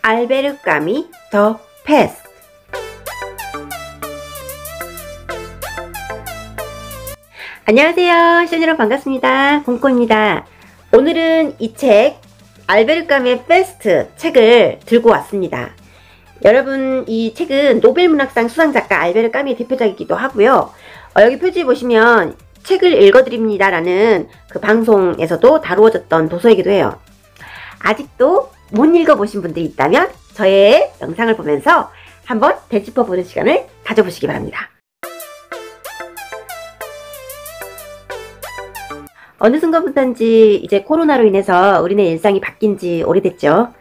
알베르 까미 더 패스트. 안녕하세요, 시청자 여러분 반갑습니다. 공꼬입니다. 오늘은 이 책 알베르 까미의 패스트 책을 들고 왔습니다. 여러분, 이 책은 노벨문학상 수상작가 알베르 까미의 대표작이기도 하고요. 여기 표지에 보시면 책을 읽어드립니다 라는 그 방송에서도 다루어졌던 도서이기도 해요. 아직도 못 읽어보신 분들이 있다면 저의 영상을 보면서 한번 되짚어보는 시간을 가져보시기 바랍니다. 어느 순간부터인지 이제 코로나로 인해서 우리네 일상이 바뀐 지 오래됐죠.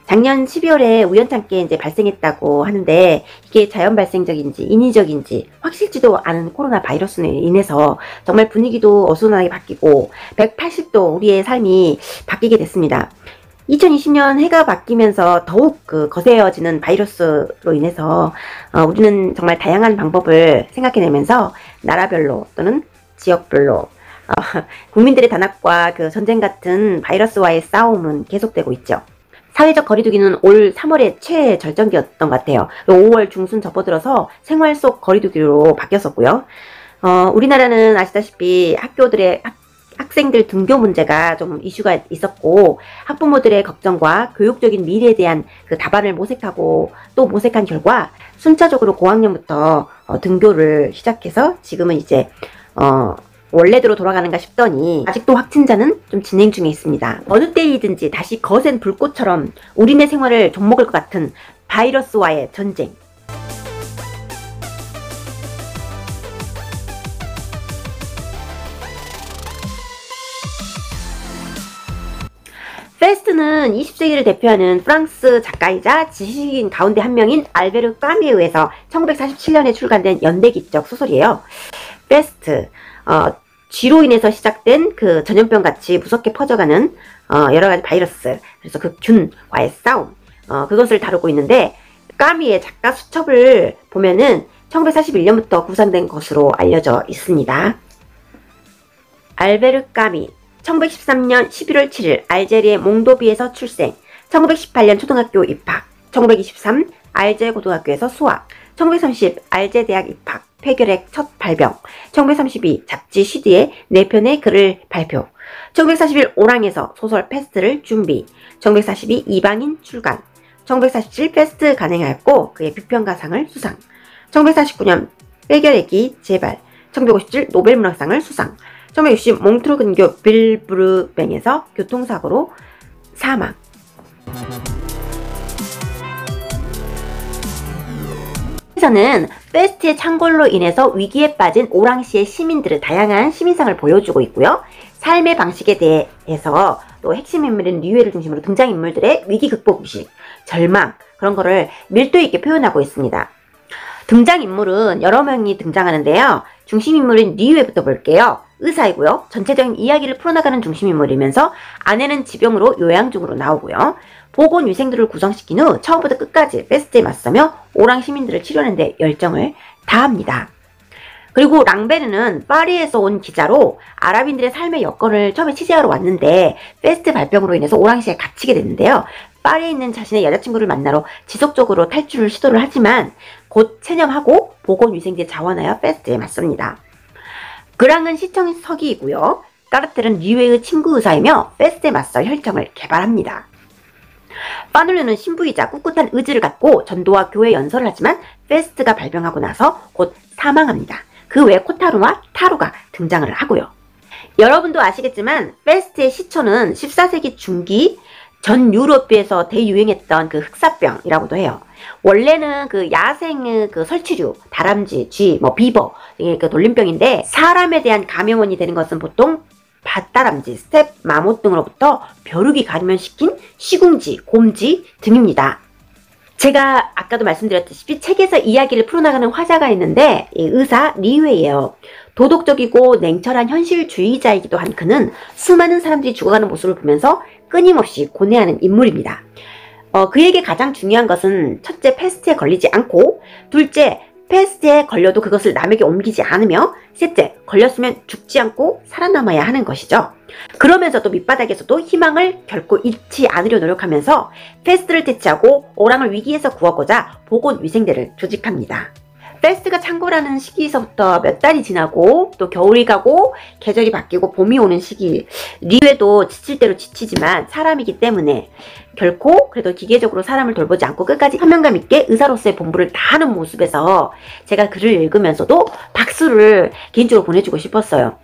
작년 12월에 우연찮게 이제 발생했다고 하는데, 이게 자연 발생적인지 인위적인지 확실지도 않은 코로나 바이러스로 인해서 정말 분위기도 어수선하게 바뀌고 180도 우리의 삶이 바뀌게 됐습니다. 2020년 해가 바뀌면서 더욱 거세어지는 바이러스로 인해서 우리는 정말 다양한 방법을 생각해내면서 나라별로 또는 지역별로 국민들의 단합과 전쟁 같은 바이러스와의 싸움은 계속되고 있죠. 사회적 거리두기는 올 3월에 최절정기였던 것 같아요. 5월 중순 접어들어서 생활 속 거리두기로 바뀌었었고요. 우리나라는 아시다시피 학생들 등교 문제가 좀 이슈가 있었고, 학부모들의 걱정과 교육적인 미래에 대한 답안을 모색하고 또 모색한 결과 순차적으로 고학년부터 등교를 시작해서 지금은 이제 원래대로 돌아가는가 싶더니 아직도 확진자는 좀 진행 중에 있습니다. 어느 때이든지 다시 거센 불꽃처럼 우리네 생활을 좀먹을 것 같은 바이러스와의 전쟁. 패스트는 20세기를 대표하는 프랑스 작가이자 지식인 가운데 한 명인 알베르 까미에 의해서 1947년에 출간된 연대기적 소설이에요. 패스트, 쥐로 인해서 시작된 전염병 같이 무섭게 퍼져가는 여러가지 바이러스, 그래서 균과의 싸움, 그것을 다루고 있는데, 까미의 작가 수첩을 보면은 1941년부터 구상된 것으로 알려져 있습니다. 알베르 까미, 1913년 11월 7일 알제리의 몽도비에서 출생, 1918년 초등학교 입학, 1923 알제 고등학교에서 수학, 1930 알제 대학 입학, 폐결핵 첫 발병, 1932 잡지 시드에 4편의 글을 발표, 1941 오랑에서 소설 패스트를 준비, 1942 이방인 출간, 1947 패스트 간행하였고 그의 비평가상을 수상, 1949년 폐결핵이 재발, 1957 노벨문학상을 수상, 1960 몽트르 근교 빌브르뱅에서 교통사고로 사망. 에서는 패스트의 창궐로 인해서 위기에 빠진 오랑시의 시민들의 다양한 시민상을 보여주고 있고요. 삶의 방식에 대해서 또 핵심 인물인 리웨를 중심으로 등장인물들의 위기 극복 의식, 절망, 그런 거를 밀도 있게 표현하고 있습니다. 등장인물은 여러 명이 등장하는데요. 중심인물인 리웨부터 볼게요. 의사이고요. 전체적인 이야기를 풀어나가는 중심인물이면서 아내는 지병으로 요양 중으로 나오고요. 보건위생들을 구성시킨 후 처음부터 끝까지 패스트에 맞서며 오랑 시민들을 치료하는 데 열정을 다합니다. 그리고 랑베르는 파리에서 온 기자로 아랍인들의 삶의 여건을 처음에 취재하러 왔는데 패스트 발병으로 인해서 오랑시에 갇히게 됐는데요. 파리에 있는 자신의 여자친구를 만나러 지속적으로 탈출을 시도를 하지만 곧 체념하고 보건위생대에 자원하여 패스트에 맞섭니다. 그랑은 시청석이고요. 까르텔은 리웨의 친구 의사이며 패스트에 맞서 혈청을 개발합니다. 파눌르는 신부이자 꿋꿋한 의지를 갖고 전도와 교회 연설을 하지만 패스트가 발병하고 나서 곧 사망합니다. 그 외에 코타루와 타루가 등장을 하고요. 여러분도 아시겠지만 패스트의 시초는 14세기 중기 전 유럽에서 대유행했던 흑사병이라고도 해요. 원래는 야생의 설치류, 다람쥐, 쥐, 비버, 이게 돌림병인데, 사람에 대한 감염원이 되는 것은 보통 밭다람쥐, 스텝 마못 등으로부터 벼룩이 감염시킨 시궁지, 곰지 등입니다. 제가 아까도 말씀드렸다시피 책에서 이야기를 풀어나가는 화자가 있는데 이 의사 리웨예요. 도덕적이고 냉철한 현실주의자이기도 한 그는 수많은 사람들이 죽어가는 모습을 보면서 끊임없이 고뇌하는 인물입니다. 그에게 가장 중요한 것은 첫째, 패스트에 걸리지 않고, 둘째, 패스트에 걸려도 그것을 남에게 옮기지 않으며, 셋째, 걸렸으면 죽지 않고 살아남아야 하는 것이죠. 그러면서도 밑바닥에서도 희망을 결코 잃지 않으려 노력하면서 패스트를 대체하고 오랑을 위기에서 구하고자 보건위생대를 조직합니다. 패스트가 창궐하는 시기에서부터 몇 달이 지나고 또 겨울이 가고 계절이 바뀌고 봄이 오는 시기, 리웨도 지칠 대로 지치지만 사람이기 때문에 결코 그래도 기계적으로 사람을 돌보지 않고 끝까지 사명감 있게 의사로서의 본분을 다하는 모습에서 제가 글을 읽으면서도 박수를 개인적으로 보내주고 싶었어요.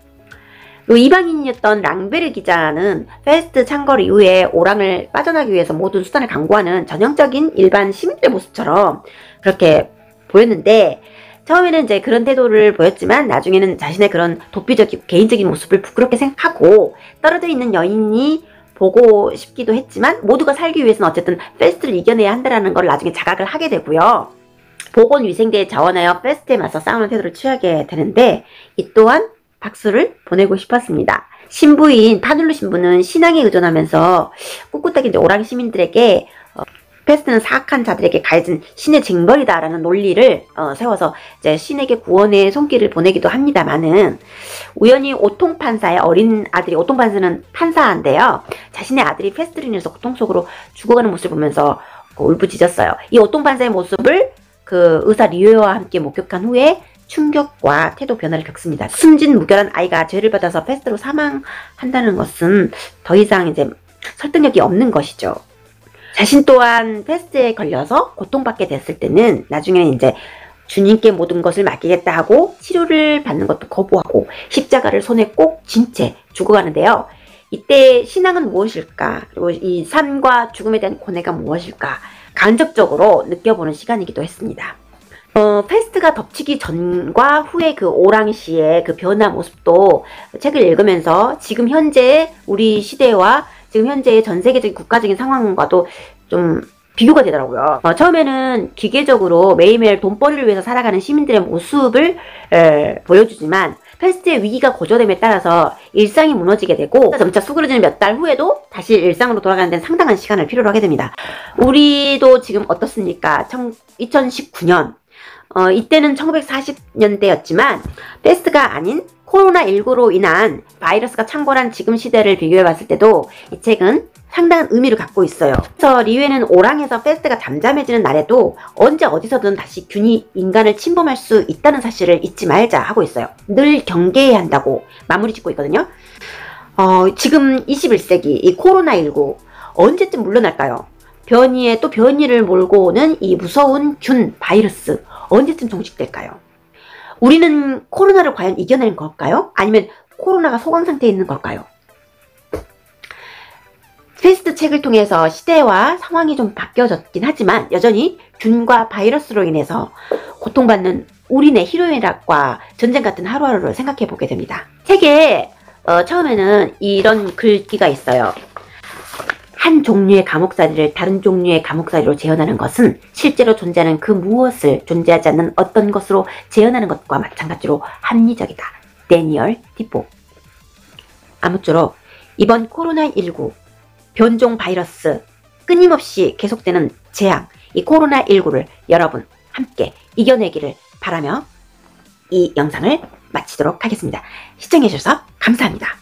이방인이었던 랑베르 기자는 패스트 창궐 이후에 오랑을 빠져나가기 위해서 모든 수단을 강구하는 전형적인 일반 시민들의 모습처럼 그렇게 보였는데, 처음에는 이제 그런 태도를 보였지만 나중에는 자신의 그런 도피적이고 개인적인 모습을 부끄럽게 생각하고 떨어져 있는 여인이 보고 싶기도 했지만 모두가 살기 위해서는 어쨌든 패스트를 이겨내야 한다는 걸 나중에 자각을 하게 되고요. 보건위생대에 자원하여 패스트에 맞서 싸우는 태도를 취하게 되는데, 이 또한 박수를 보내고 싶었습니다. 신부인 파눌루 신부는 신앙에 의존하면서 꿋꿋하게 이제 오랑 시민들에게 패스트는 사악한 자들에게 가해진 신의 징벌이다 라는 논리를 세워서 이제 신에게 구원의 손길을 보내기도 합니다만은, 우연히 오통판사의 어린 아들이, 오통판사는 판사인데요, 자신의 아들이 패스트로 인해서 고통 속으로 죽어가는 모습을 보면서 울부짖었어요. 이 오통판사의 모습을 그 의사 리웨와 함께 목격한 후에 충격과 태도 변화를 겪습니다. 숨진 무결한 아이가 죄를 받아서 패스트로 사망한다는 것은 더 이상 이제 설득력이 없는 것이죠. 자신 또한 패스트에 걸려서 고통받게 됐을 때는 나중에는 이제 주님께 모든 것을 맡기겠다 하고 치료를 받는 것도 거부하고 십자가를 손에 꼭 쥔 채 죽어가는데요. 이때 신앙은 무엇일까? 그리고 이 삶과 죽음에 대한 고뇌가 무엇일까? 간접적으로 느껴보는 시간이기도 했습니다. 패스트가 덮치기 전과 후에 그 오랑 씨의 그 변화 모습도 책을 읽으면서 지금 현재 우리 시대와 지금 현재의 전 세계적인 국가적인 상황과도 좀 비교가 되더라고요. 처음에는 기계적으로 매일매일 돈벌이를 위해서 살아가는 시민들의 모습을 보여주지만 패스트의 위기가 고조됨에 따라서 일상이 무너지게 되고 점차 수그러지는 몇 달 후에도 다시 일상으로 돌아가는 데는 상당한 시간을 필요로 하게 됩니다. 우리도 지금 어떻습니까? 2019년 이때는 1940년대였지만 패스트가 아닌 코로나19로 인한 바이러스가 창궐한 지금 시대를 비교해 봤을 때도 이 책은 상당한 의미를 갖고 있어요. 그래서 리웨는 오랑에서 패스트가 잠잠해지는 날에도 언제 어디서든 다시 균이 인간을 침범할 수 있다는 사실을 잊지 말자 하고 있어요. 늘 경계해야 한다고 마무리 짓고 있거든요. 지금 21세기 이 코로나19 언제쯤 물러날까요? 변이에 또 변이를 몰고 오는 이 무서운 균, 바이러스 언제쯤 종식될까요? 우리는 코로나를 과연 이겨낸 걸까요? 아니면 코로나가 소강 상태에 있는 걸까요? 패스트 책을 통해서 시대와 상황이 좀 바뀌어졌긴 하지만 여전히 균과 바이러스로 인해서 고통받는 우리네 히로이락과 전쟁 같은 하루하루를 생각해 보게 됩니다. 책에 처음에는 이런 글귀가 있어요. 한 종류의 감옥살이를 다른 종류의 감옥살이로 재현하는 것은 실제로 존재하는 그 무엇을 존재하지 않는 어떤 것으로 재현하는 것과 마찬가지로 합리적이다. 데니얼 디포. 아무쪼록 이번 코로나19 변종 바이러스 끊임없이 계속되는 재앙, 이 코로나19를 여러분 함께 이겨내기를 바라며 이 영상을 마치도록 하겠습니다. 시청해주셔서 감사합니다.